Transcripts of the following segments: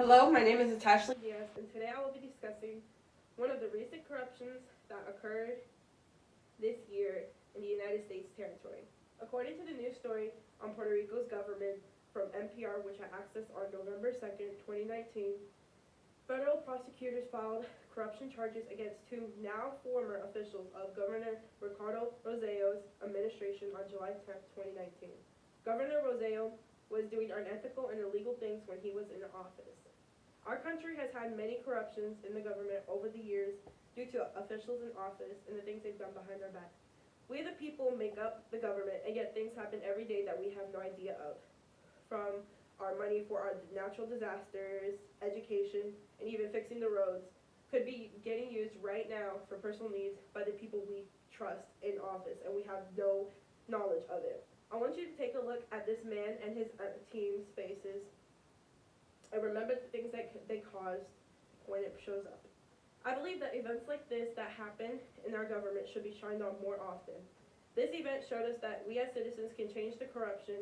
Hello, my name is Natasha Diaz, and today I will be discussing one of the recent corruptions that occurred this year in the United States territory. According to the news story on Puerto Rico's government from NPR, which I accessed on November 2nd, 2019, federal prosecutors filed corruption charges against two now former officials of Governor Ricardo Rosello's administration on July 10th, 2019. Governor Rosello was doing unethical and illegal things when he was in office. Our country has had many corruptions in the government over the years due to officials in office and the things they've done behind our back. We the people make up the government, and yet things happen every day that we have no idea of. From our money for our natural disasters, education, and even fixing the roads could be getting used right now for personal needs by the people we trust in office, and we have no knowledge of it. I want you to take a look at this man and his team's faces and remember the things that they caused when it shows up. I believe that events like this that happen in our government should be shined on more often. This event showed us that we as citizens can change the corruption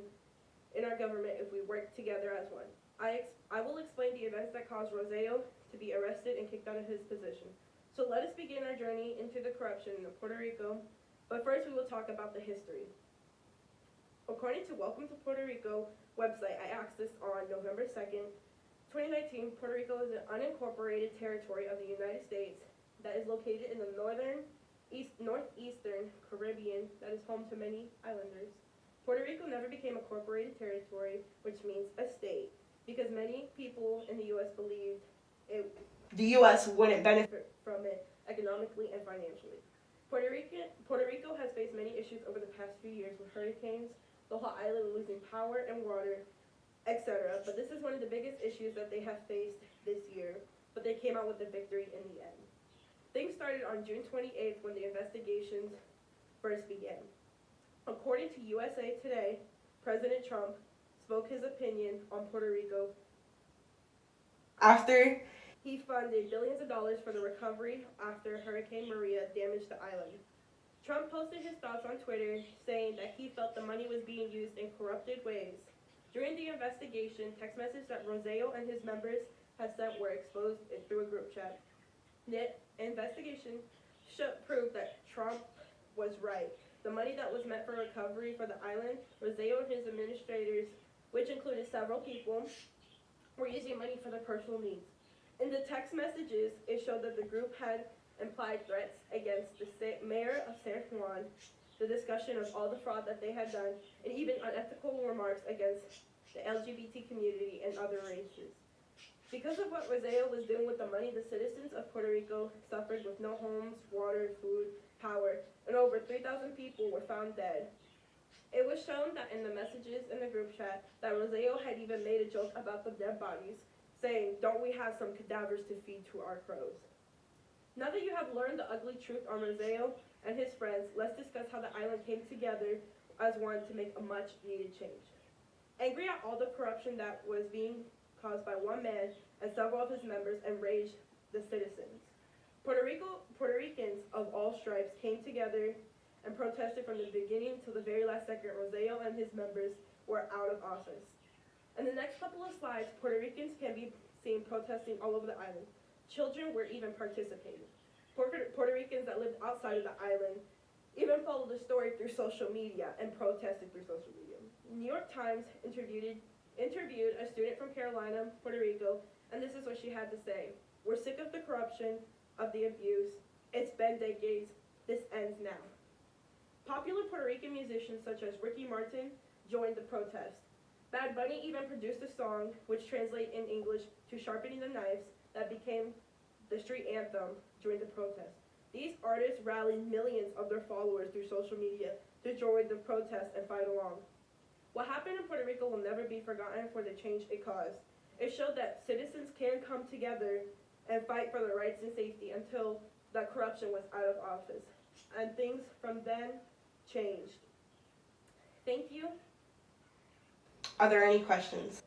in our government if we work together as one. I will explain the events that caused Rosello to be arrested and kicked out of his position. So let us begin our journey into the corruption in Puerto Rico, but first we will talk about the history. According to Welcome to Puerto Rico website I accessed on November 2nd, 2019, Puerto Rico is an unincorporated territory of the United States that is located in the northeastern Caribbean that is home to many islanders. Puerto Rico never became a corporated territory, which means a state, because many people in the U.S. believed the U.S. wouldn't benefit from it economically and financially. Puerto Rico has faced many issues over the past few years with hurricanes, the whole island losing power and water, etc. But this is one of the biggest issues that they have faced this year, but they came out with a victory in the end. Things started on June 28th when the investigations first began. According to USA Today, President Trump spoke his opinion on Puerto Rico after he funded billions of dollars for the recovery after Hurricane Maria damaged the island. Trump posted his thoughts on Twitter, saying that he felt the money was being used in corrupted ways. During the investigation, text messages that Rosello and his members had sent were exposed through a group chat. The investigation proved that Trump was right. The money that was meant for recovery for the island, Rosello and his administrators, which included several people, were using money for their personal needs. In the text messages, it showed that the group had implied threats against the mayor of San Juan, the discussion of all the fraud that they had done, and even unethical remarks against the LGBT community and other races. Because of what Rosello was doing with the money, the citizens of Puerto Rico suffered with no homes, water, food, power, and over 3,000 people were found dead. It was shown that in the messages in the group chat that Rosello had even made a joke about the dead bodies, saying, "Don't we have some cadavers to feed to our crows?" Now that you have learned the ugly truth on Rosello and his friends, let's discuss how the island came together as one to make a much-needed change. Angry at all the corruption that was being caused by one man and several of his members enraged the citizens. Puerto Ricans of all stripes came together and protested from the beginning till the very last second Rosello and his members were out of office. In the next couple of slides, Puerto Ricans can be seen protesting all over the island. Children were even participating. Puerto Ricans that lived outside of the island even followed the story through social media and protested through social media. New York Times interviewed a student from Carolina, Puerto Rico, and this is what she had to say. "We're sick of the corruption, of the abuse. It's been decades. This ends now." Popular Puerto Rican musicians such as Ricky Martin joined the protest. Bad Bunny even produced a song which translates in English to "Sharpening the Knives" that became the street anthem during the protest. These artists rallied millions of their followers through social media to join the protest and fight along. What happened in Puerto Rico will never be forgotten for the change it caused. It showed that citizens can come together and fight for their rights and safety until that corruption was out of office. And things from then changed. Thank you. Are there any questions?